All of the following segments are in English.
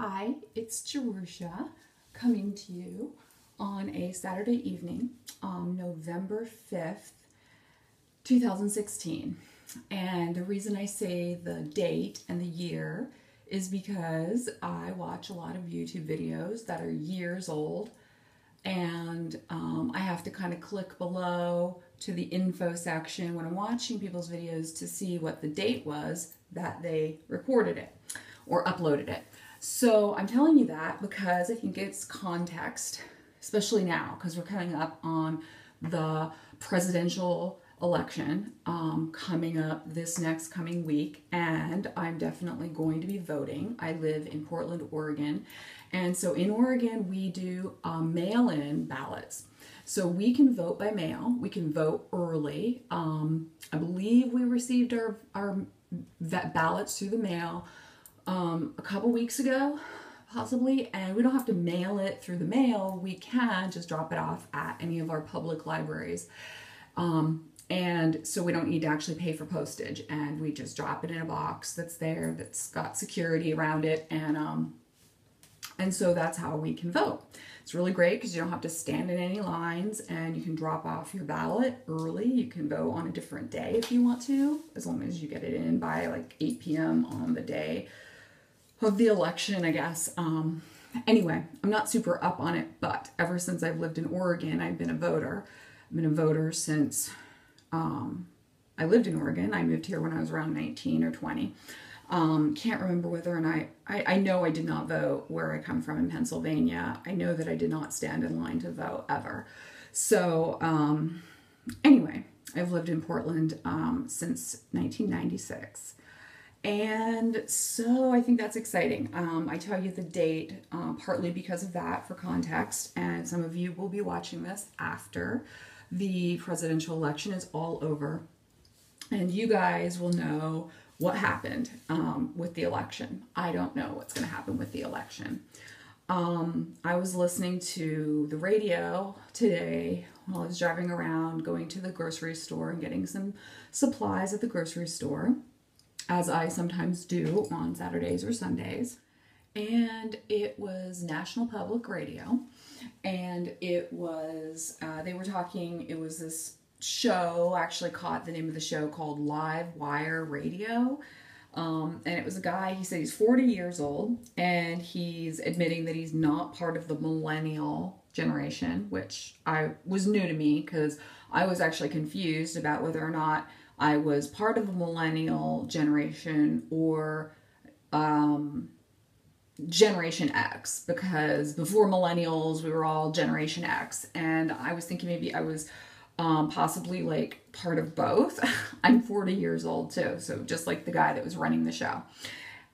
Hi, it's Jerusha coming to you on a Saturday evening on November 5th, 2016. And the reason I say the date and the year is because I watch a lot of YouTube videos that are years old, and I have to kind of click below to the info section when I'm watching people's videos to see what the date was that they recorded it or uploaded it. So I'm telling you that because I think it's context, especially now, because we're coming up on the presidential election coming up this next coming week, and I'm definitely going to be voting. I live in Portland, Oregon, and so in Oregon we do mail-in ballots. So we can vote by mail, we can vote early. I believe we received our ballots through the mail a couple weeks ago, possibly, and we don't have to mail it through the mail. We can just drop it off at any of our public libraries. And so we don't need to actually pay for postage, and we just drop it in a box that's there, that's got security around it, and so that's how we can vote. It's really great because you don't have to stand in any lines, and you can drop off your ballot early. You can vote on a different day if you want to, as long as you get it in by like 8 p.m. on the day of the election, I guess. Anyway, I'm not super up on it, but ever since I've lived in Oregon, I've been a voter. I've been a voter since I lived in Oregon. I moved here when I was around 19 or 20. Can't remember whether or not, I know I did not vote where I come from in Pennsylvania. I know that I did not stand in line to vote ever. So anyway, I've lived in Portland since 1996. And so I think that's exciting. I tell you the date partly because of that, for context, and some of you will be watching this after the presidential election is all over, and you guys will know what happened with the election. I don't know what's going to happen with the election. I was listening to the radio today while I was driving around, going to the grocery store and getting some supplies at the grocery store, as I sometimes do on Saturdays or Sundays. And it was National Public Radio, and it was, they were talking, it was this show, actually caught the name of the show, called Live Wire Radio. And it was a guy, he said he's 40 years old, and he's admitting that he's not part of the millennial generation, which was new to me because I was actually confused about whether or not I was part of the millennial generation or Generation X, because before millennials we were all Generation X, and I was thinking maybe I was possibly like part of both. I'm 40 years old too, so just like the guy that was running the show.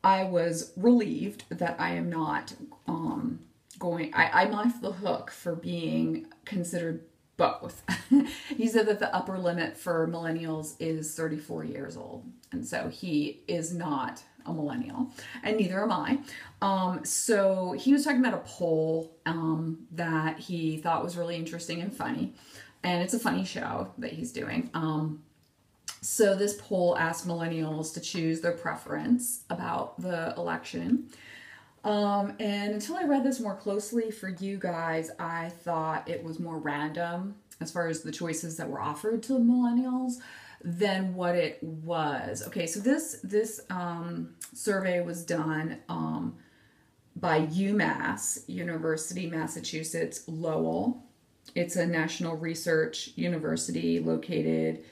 I was relieved that I am not I'm off the hook for being considered both. He said that the upper limit for millennials is 34 years old, and so he is not a millennial, and neither am I. So he was talking about a poll that he thought was really interesting and funny, and it's a funny show that he's doing. So this poll asked millennials to choose their preference about the election. And until I read this more closely for you guys, I thought it was more random as far as the choices that were offered to millennials than what it was. Okay, so this survey was done by UMass, University, Massachusetts, Lowell. It's a national research university located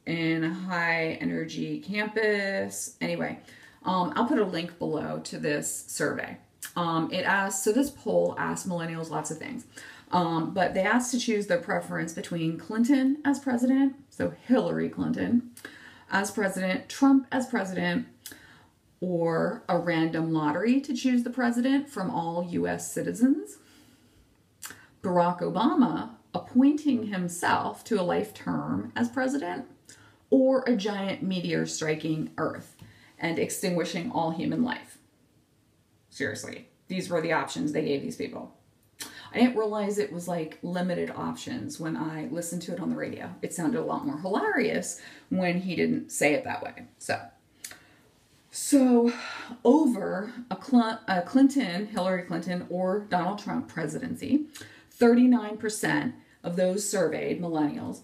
in a high energy campus. Anyway, I'll put a link below to this survey. So this poll asked millennials lots of things. But they asked to choose their preference between Clinton as president, so Hillary Clinton as president, Trump as president, or a random lottery to choose the president from all U.S. citizens, Barack Obama appointing himself to a life term as president, or a giant meteor striking Earth and extinguishing all human life. Seriously, these were the options they gave these people. I didn't realize it was like limited options when I listened to it on the radio. It sounded a lot more hilarious when he didn't say it that way. So over a Clinton, Hillary Clinton, or Donald Trump presidency, 39% of those surveyed, millennials,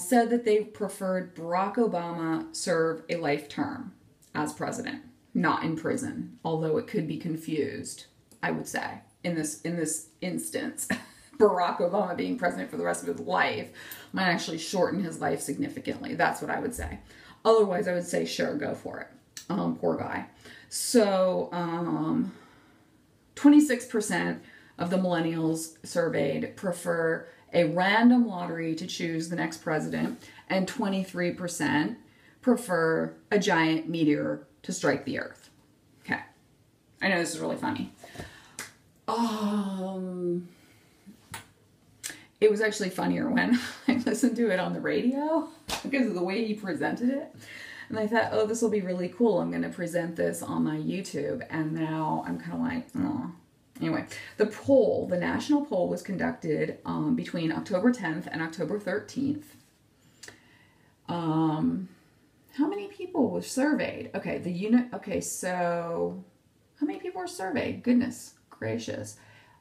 said that they preferred Barack Obama serve a life term as president, not in prison, although it could be confused, I would say, in this instance. Barack Obama being president for the rest of his life might actually shorten his life significantly. That's what I would say. Otherwise, I would say, sure, go for it. Poor guy. So, 26% of the millennials surveyed prefer a random lottery to choose the next president, and 23% prefer a giant meteor to strike the earth. Okay. I know this is really funny. It was actually funnier when I listened to it on the radio because of the way he presented it. And I thought, oh, this will be really cool. I'm going to present this on my YouTube. And now I'm kind of like, oh. Anyway, the national poll was conducted between October 10th and October 13th. How many people were surveyed? Okay, so how many people were surveyed? Goodness gracious.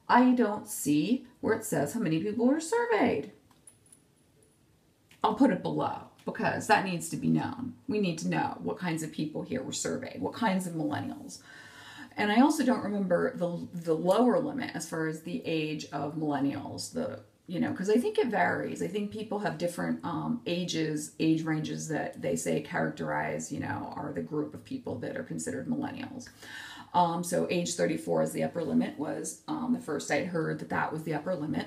I don't see where it says how many people were surveyed. I'll put it below because that needs to be known. We need to know what kinds of people here were surveyed, what kinds of millennials. And I also don't remember the lower limit as far as the age of millennials, because I think it varies. I think people have different age ranges that they say characterize, are the group of people that are considered millennials. So age 34 is the upper limit was the first I'd heard that was the upper limit.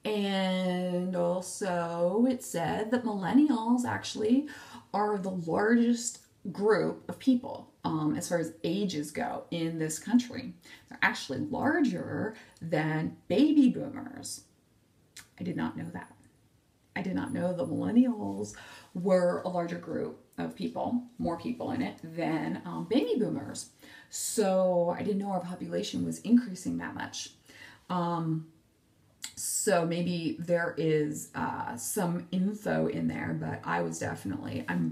And also it said that millennials actually are the largest group of people as far as ages go in this country. They're actually larger than baby boomers. I did not know that. I did not know the millennials were a larger group of people, more people in it, than baby boomers. So I didn't know our population was increasing that much. So maybe there is some info in there, but I'm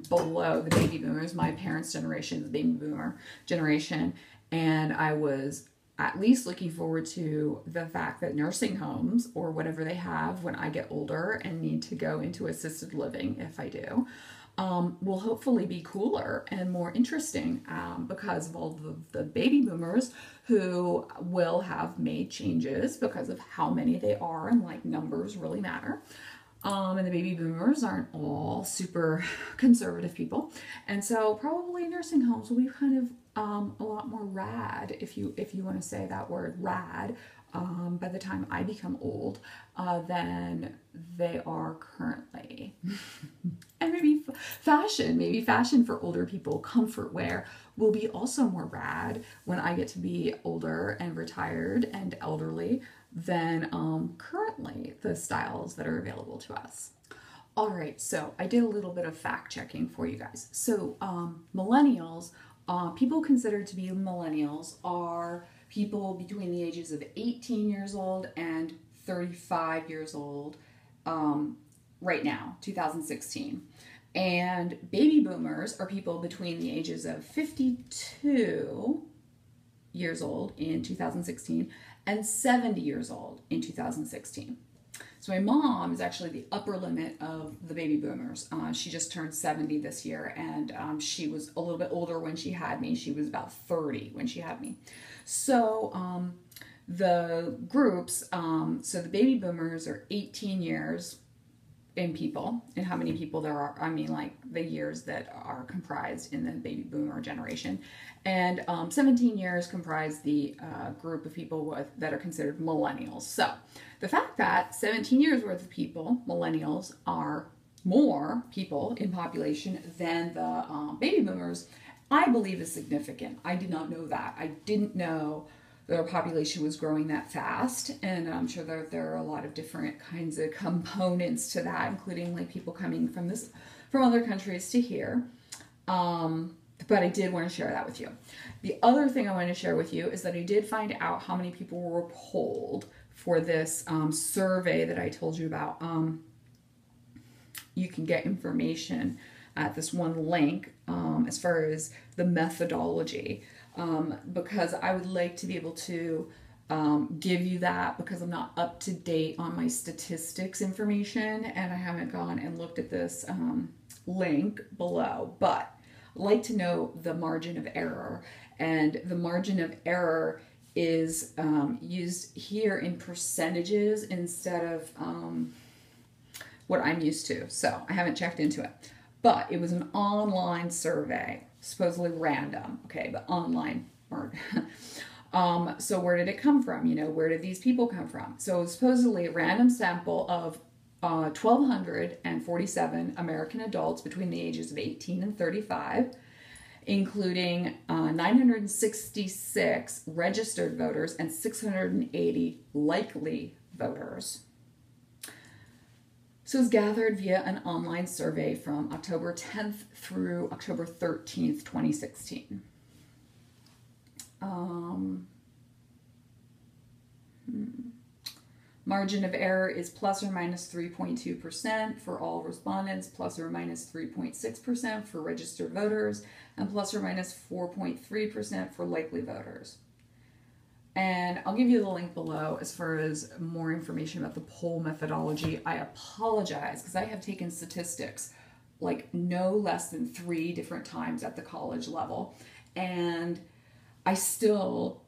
below the baby boomers. My parents' generation is the baby boomer generation, and I was at least looking forward to the fact that nursing homes or whatever they have when I get older and need to go into assisted living, if I do, will hopefully be cooler and more interesting because of all the baby boomers who will have made changes because of how many they are, and like numbers really matter. And the baby boomers aren't all super conservative people. And so probably nursing homes will be kind of a lot more rad, if you want to say that word, rad, by the time I become old, than they are currently. And maybe fashion for older people, comfort wear, will be also more rad when I get to be older and retired and elderly than currently the styles that are available to us. All right, so I did a little bit of fact checking for you guys. So millennials, people considered to be millennials are people between the ages of 18 years old and 35 years old right now, 2016. And baby boomers are people between the ages of 52 years old in 2016 and 70 years old in 2016. So my mom is actually the upper limit of the baby boomers. She just turned 70 this year, and she was a little bit older when she had me. She was about 30 when she had me. So the groups, so the baby boomers are 18 years in people, and how many people there are, I mean like the years that are comprised in the baby boomer generation, and 17 years comprise the group of people that are considered millennials. So the fact that 17 years worth of people, millennials, are more people in population than the baby boomers, I believe is significant. I did not know that. I didn't know their population was growing that fast, and I'm sure there are a lot of different kinds of components to that, including like people coming from other countries to here. But I did want to share that with you. The other thing I want to share with you is that I did find out how many people were polled for this survey that I told you about. You can get information at this one link as far as the methodology, because I would like to be able to give you that, because I'm not up to date on my statistics information and I haven't gone and looked at this link below. But I'd like to know the margin of error, and the margin of error is used here in percentages instead of what I'm used to. So I haven't checked into it, but it was an online survey, supposedly random. Okay, but online. So where did it come from? You know, where did these people come from? So supposedly a random sample of 1,247 American adults between the ages of 18 and 35, including 966 registered voters and 680 likely voters. So it was gathered via an online survey from October 10th through October 13th, 2016. Margin of error is plus or minus 3.2% for all respondents, plus or minus 3.6% for registered voters, and plus or minus 4.3% for likely voters. And I'll give you the link below as far as more information about the poll methodology. I apologize because I have taken statistics like no less than 3 different times at the college level, and I still,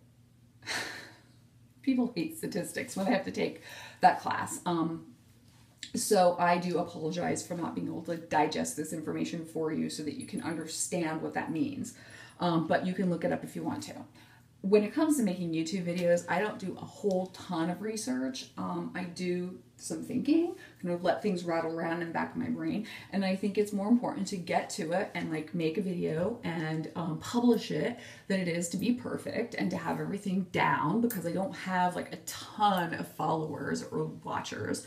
people hate statistics when they have to take that class. So I do apologize for not being able to digest this information for you so that you can understand what that means. But you can look it up if you want to. When it comes to making YouTube videos, I don't do a whole ton of research. I do some thinking, kind of let things rattle around in the back of my brain. And I think it's more important to get to it and like make a video and publish it than it is to be perfect and to have everything down, because I don't have like a ton of followers or watchers.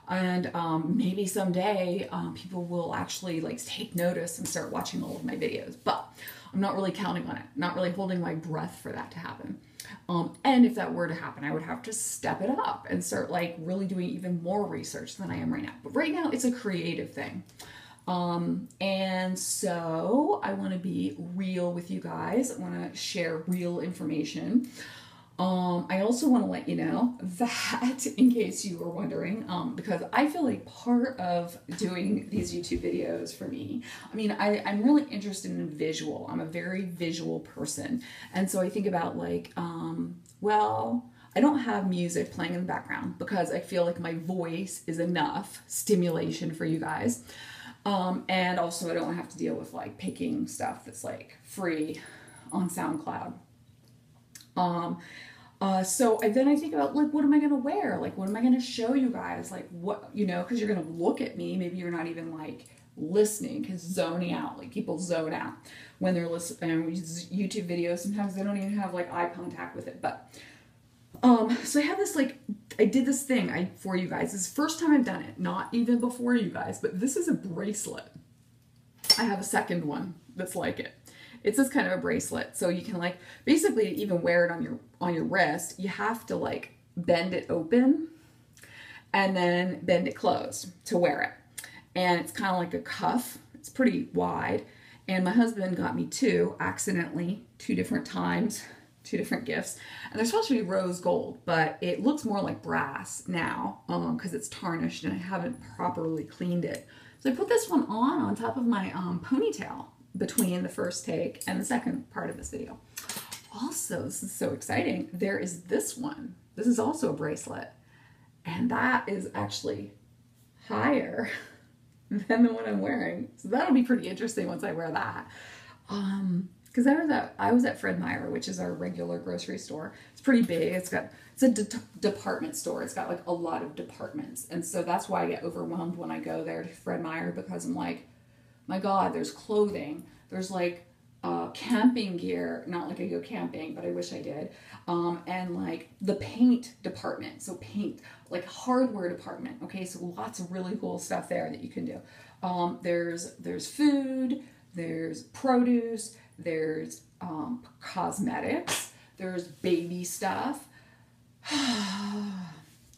And maybe someday people will actually like take notice and start watching all of my videos. But I'm not really counting on it, not really holding my breath for that to happen. And if that were to happen, I would have to step it up and start like really doing even more research than I am right now. But right now it's a creative thing. And so I want to be real with you guys. I want to share real information. I also want to let you know that, in case you were wondering, because I feel like part of doing these YouTube videos for me, I mean, I'm really interested in visual. I'm a very visual person. And so I think about like, well, I don't have music playing in the background because I feel like my voice is enough stimulation for you guys. And also I don't have to deal with like picking stuff that's like free on SoundCloud. So then I think about like, what am I going to wear? Like, what am I going to show you guys? Like what, you know, cause you're going to look at me. Maybe you're not even like listening, cause zoning out, like people zone out when they're listening. YouTube videos, sometimes they don't even have like eye contact with it. But, so I have this, like, I did this thing for you guys. This is the first time I've done it, not even before you guys, but this is a bracelet. I have a second one that's like it. It's this kind of a bracelet, so you can like basically even wear it on your wrist. You have to like bend it open and then bend it closed to wear it. And it's kind of like a cuff. It's pretty wide. And my husband got me two accidentally, 2 different times, 2 different gifts. And they're supposed to be rose gold, but it looks more like brass now because it's tarnished and I haven't properly cleaned it. So I put this one on top of my ponytail between the first take and the second part of this video. Also, this is so exciting, there is this one. This is also a bracelet, and that is actually higher than the one I'm wearing. So that'll be pretty interesting once I wear that. Because I was at Fred Meyer, which is our regular grocery store. It's pretty big. It's a department store. It's got like a lot of departments, and so that's why I get overwhelmed when I go there to Fred Meyer, because I'm like, my God, there's clothing, there's like camping gear, not like I go camping, but I wish I did, and like the paint department, so paint, like hardware department, okay, so lots of really cool stuff there that you can do. There's food, there's produce, there's cosmetics, there's baby stuff,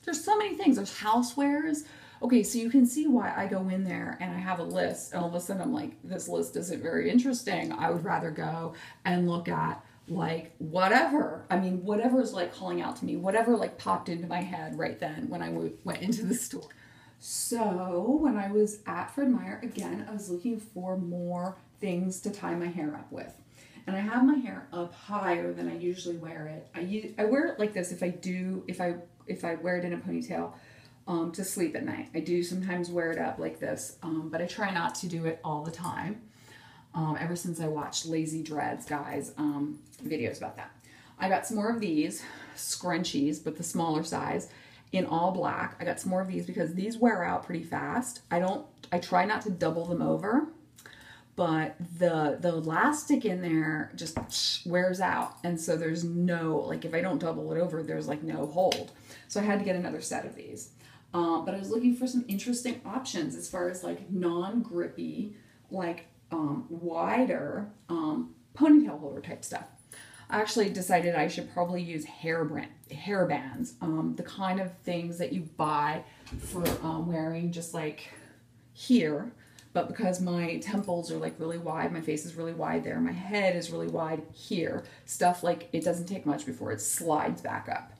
there's so many things, there's housewares, Okay, so you can see why I go in there and I have a list, and all of a sudden I'm like, this list isn't very interesting. I would rather go and look at like whatever. I mean, whatever is like calling out to me, whatever like popped into my head right then when I went into the store. So when I was at Fred Meyer, again, I was looking for more things to tie my hair up with. And I have my hair up higher than I usually wear it. I wear it like this if I wear it in a ponytail to sleep at night. I do sometimes wear it up like this, but I try not to do it all the time. Ever since I watched LazyDreads guys videos about that. I got some more of these scrunchies, but the smaller size in all black. I got some more of these because these wear out pretty fast. I try not to double them over, but the elastic in there just wears out. And so there's no, like if I don't double it over, there's like no hold. So I had to get another set of these. But I was looking for some interesting options as far as like non-grippy, like wider ponytail holder type stuff. I actually decided I should probably use hair bands, the kind of things that you buy for wearing just like here, but because my temples are like really wide, my face is really wide there, my head is really wide here, stuff like it doesn't take much before it slides back up.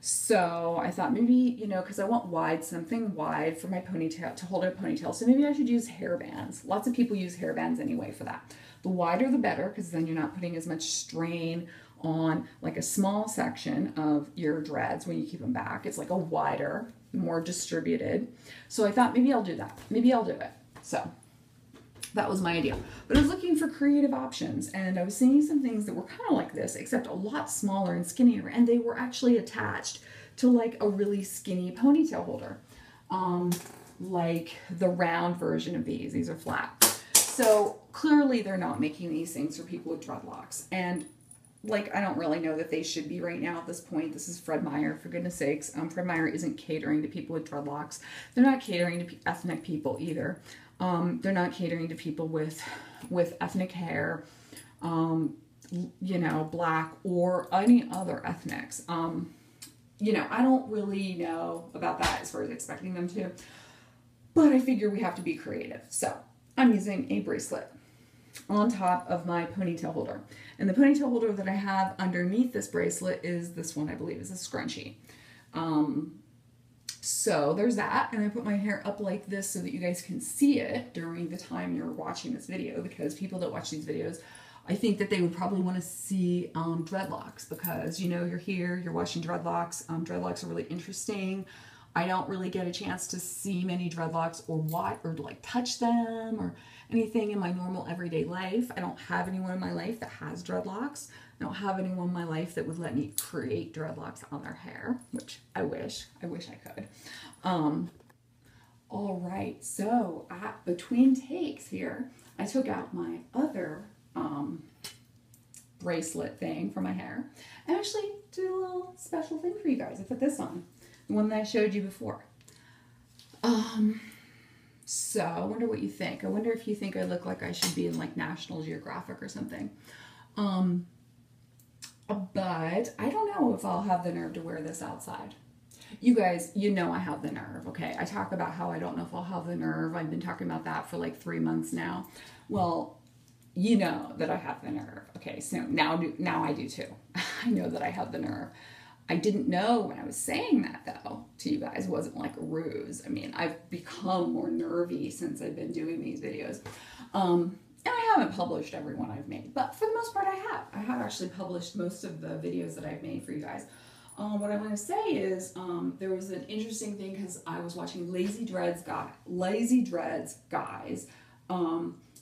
So I thought maybe, you know, because I want something wide for my ponytail, to hold a ponytail. So maybe I should use hair bands. Lots of people use hair bands anyway for that. The wider the better, because then you're not putting as much strain on like a small section of your dreads when you keep them back. It's like a wider, more distributed. So I thought maybe I'll do that. Maybe I'll do it. So that was my idea. But I was looking for creative options, and I was seeing some things that were kind of like this, except a lot smaller and skinnier, and they were actually attached to like a really skinny ponytail holder. Like the round version of these. These are flat. So clearly they're not making these things for people with dreadlocks. And like, I don't really know that they should be right now at this point. This is Fred Meyer, for goodness sakes. Fred Meyer isn't catering to people with dreadlocks. They're not catering to ethnic people either. They're not catering to people with ethnic hair, you know, black or any other ethnics. You know, I don't really know about that as far as expecting them to, but I figure we have to be creative. So I'm using a bracelet on top of my ponytail holder. And the ponytail holder that I have underneath this bracelet is this one, I believe, is a scrunchie. So there's that, and I put my hair up like this so that you guys can see it during the time you're watching this video, because people that watch these videos, I think that they would probably want to see dreadlocks, because, you know, you're here, you're watching dreadlocks. Dreadlocks are really interesting. I don't really get a chance to see many dreadlocks or like touch them or anything in my normal everyday life. I don't have anyone in my life that has dreadlocks. I don't have anyone in my life that would let me create dreadlocks on their hair, which I wish I could. All right, so between takes here, I took out my other bracelet thing for my hair and actually did a little special thing for you guys. I put this on, the one that I showed you before. So I wonder what you think. I wonder if you think I look like I should be in like National Geographic or something. But I don't know if I'll have the nerve to wear this outside. You guys, you know I have the nerve, okay? I talk about how I don't know if I'll have the nerve. I've been talking about that for like 3 months now. Well, you know that I have the nerve. Okay, so now I do too. I know that I have the nerve. I didn't know when I was saying that, though, to you guys. It wasn't like a ruse. I mean, I've become more nervy since I've been doing these videos. And I haven't published every one I've made, but for the most part I have. I have actually published most of the videos that I've made for you guys. What I want to say is there was an interesting thing because I was watching LazyDreads guys.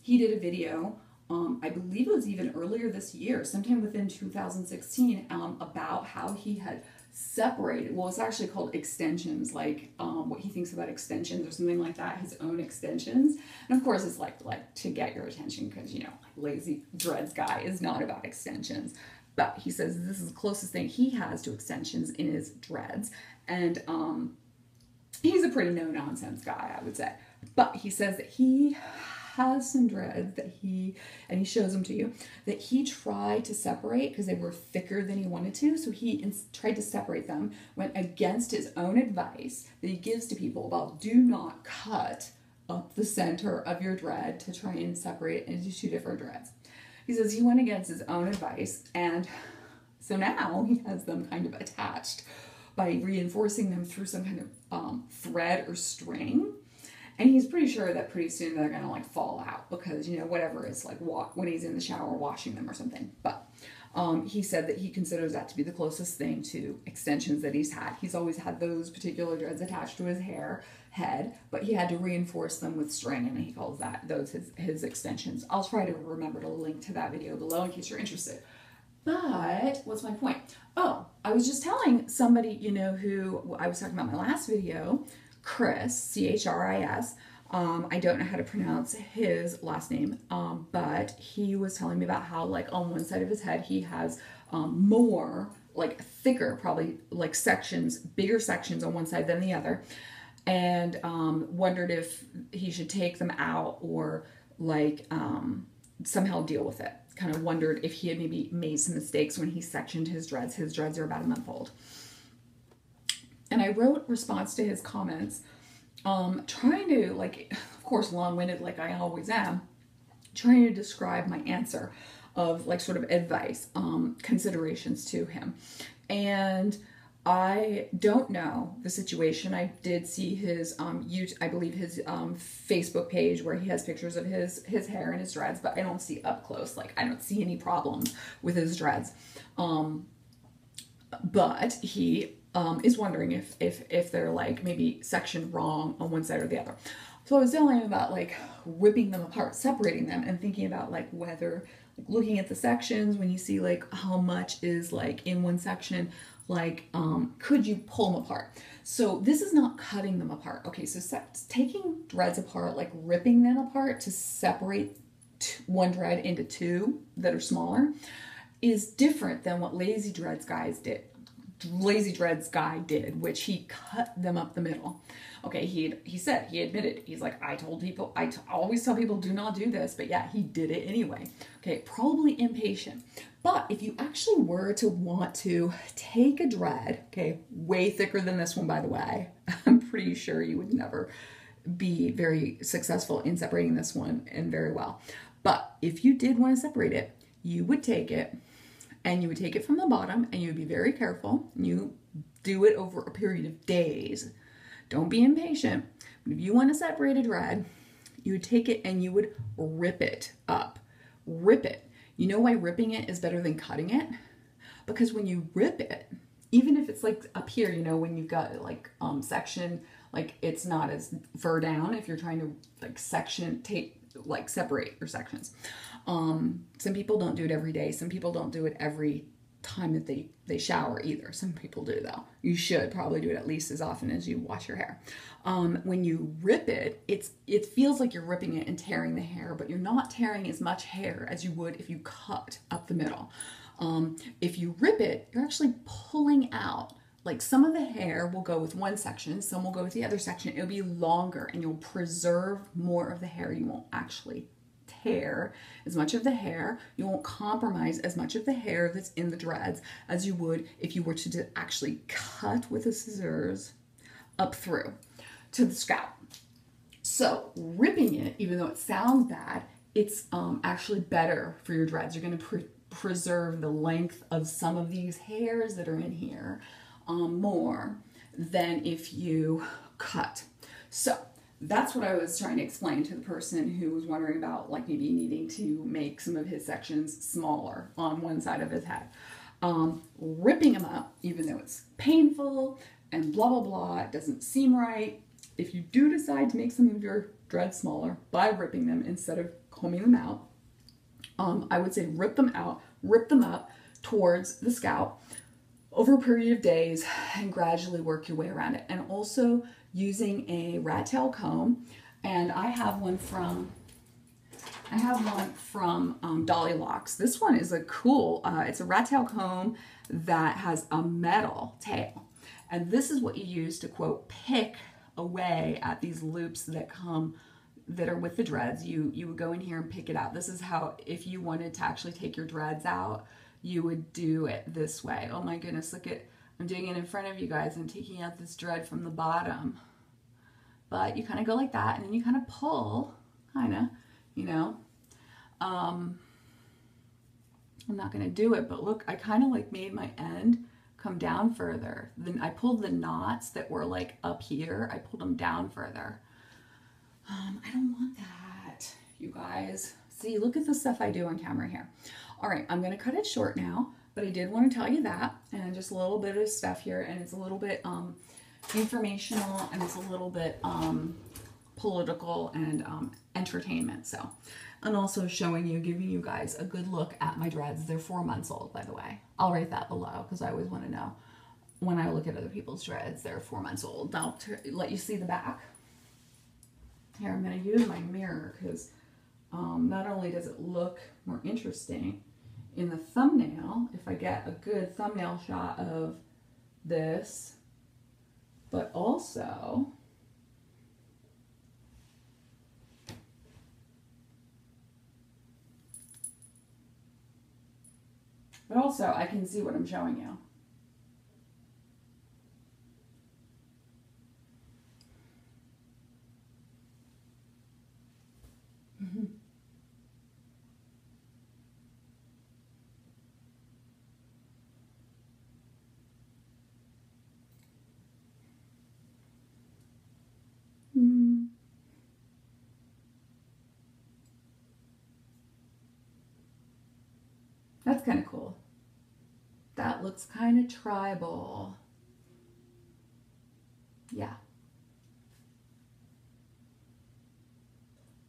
He did a video, I believe it was even earlier this year, sometime within 2016, about how he had separated, well, it's actually called extensions, like what he thinks about extensions or something like that, his own extensions. And of course it's like to get your attention, because, you know, LazyDreads guy is not about extensions. But he says this is the closest thing he has to extensions in his dreads. And he's a pretty no-nonsense guy, I would say. But he says that he has some dreads that he shows them to you, that he tried to separate because they were thicker than he wanted to. So he tried to separate them, went against his own advice that he gives to people about do not cut up the center of your dread to try and separate it into two different dreads. He says he went against his own advice, and so now he has them kind of attached by reinforcing them through some kind of thread or string. And he's pretty sure that pretty soon they're going to like fall out because, you know, whatever, it's like when he's in the shower washing them or something. But he said that he considers that to be the closest thing to extensions that he's had. He's always had those particular dreads attached to his head, but he had to reinforce them with string, and he calls those his extensions. I'll try to remember to link to that video below in case you're interested. But what's my point? Oh, I was just telling somebody, you know, who I was talking about in my last video, Chris, C-H-R-I-S. I don't know how to pronounce his last name, but he was telling me about how, like, on one side of his head, he has more, like, thicker, probably, like, sections, bigger sections on one side than the other, and wondered if he should take them out or, like, somehow deal with it. Kind of wondered if he had maybe made some mistakes when he sectioned his dreads. His dreads are about a month old. And I wrote response to his comments, trying to, like, of course, long-winded like I always am, trying to describe my answer of, like, sort of advice, considerations to him. And I don't know the situation. I did see his, I believe his Facebook page where he has pictures of his hair and his dreads, but I don't see up close. Like, I don't see any problems with his dreads. But he is wondering if they're, like, maybe sectioned wrong on one side or the other. So I was telling him about, like, ripping them apart, separating them, and thinking about, like, whether, like, looking at the sections when you see, like, how much is, like, in one section, like, could you pull them apart? So this is not cutting them apart. Okay, so taking dreads apart, like ripping them apart to separate one dread into two that are smaller, is different than what LazyDreads guy did, which he cut them up the middle. Okay, he admitted, he's like, I always tell people do not do this, but yeah, he did it anyway. Okay, probably impatient. But if you actually were to want to take a dread, okay, way thicker than this one, by the way, I'm pretty sure you would never be very successful in separating this one and very well. But if you did want to separate it, you would take it, and you would take it from the bottom, and you would be very careful. You do it over a period of days. Don't be impatient. But if you want to separate a dread, you would take it and you would rip it up. Rip it. You know why ripping it is better than cutting it? Because when you rip it, even if it's like up here, you know, when you've got like section, like it's not as far down if you're trying to like separate your sections. Some people don't do it every day. Some people don't do it every time that they shower either. Some people do though. You should probably do it at least as often as you wash your hair. When you rip it, it feels like you're ripping it and tearing the hair, but you're not tearing as much hair as you would if you cut up the middle. If you rip it, you're actually pulling out. Like some of the hair will go with one section, some will go with the other section. It'll be longer and you'll preserve more of the hair. You won't actually tear as much of the hair. You won't compromise as much of the hair that's in the dreads as you would if you were to actually cut with the scissors up through to the scalp. So ripping it, even though it sounds bad, it's actually better for your dreads. You're going to preserve the length of some of these hairs that are in here more than if you cut. So that's what I was trying to explain to the person who was wondering about like maybe needing to make some of his sections smaller on one side of his head. Ripping them up, even though it's painful and blah, blah, blah, it doesn't seem right. If you do decide to make some of your dreads smaller by ripping them instead of combing them out, I would say rip them out, rip them up towards the scalp over a period of days and gradually work your way around it. And also using a rat tail comb, and I have one from Dreadlocks. This one is a cool, it's a rat tail comb that has a metal tail. And this is what you use to, quote, pick away at these loops that come that are with the dreads, you would go in here and pick it out. This is how, if you wanted to actually take your dreads out, you would do it this way. Oh my goodness, look at, I'm doing it in front of you guys. I'm taking out this dread from the bottom. But you kind of go like that, and then you kind of pull, kind of, you know. I'm not going to do it, but look, I kind of like made my end come down further. Then I pulled the knots that were like up here, I pulled them down further. I don't want that, you guys. See, look at the stuff I do on camera here. All right, I'm going to cut it short now, but I did want to tell you that, and just a little bit of stuff here, and it's a little bit informational, and it's a little bit political and entertainment. So, and also showing you, giving you guys a good look at my dreads. They're 4 months old, by the way. I'll write that below because I always want to know when I look at other people's dreads, they're 4 months old. I'll let you see the back. Here, I'm going to use my mirror because not only does it look more interesting in the thumbnail, if I get a good thumbnail shot of this, but also I can see what I'm showing you. That's kind of cool. That looks kind of tribal. Yeah.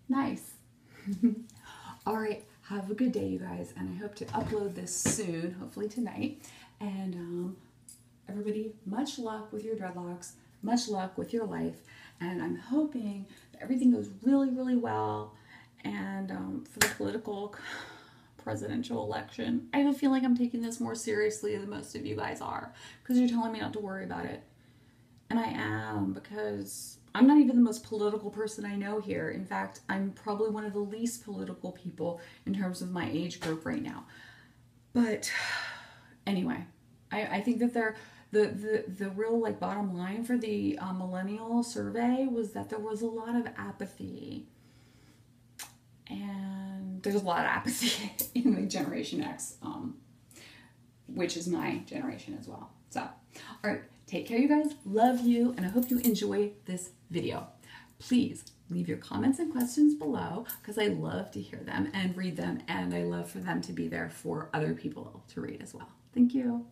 Nice. All right. Have a good day, you guys. And I hope to upload this soon, hopefully tonight. And everybody, much luck with your dreadlocks. Much luck with your life. And I'm hoping that everything goes really, really well. And for the political presidential election, I have a feeling I'm taking this more seriously than most of you guys are, because you're telling me not to worry about it. And I am, because I'm not even the most political person I know here. In fact, I'm probably one of the least political people in terms of my age group right now. But anyway, I think that the real like bottom line for the millennial survey was that there was a lot of apathy. And there's a lot of apathy in the Generation X, which is my generation as well. So, all right, take care, you guys. Love you, and I hope you enjoy this video. Please leave your comments and questions below, because I love to hear them and read them, and I love for them to be there for other people to read as well. Thank you.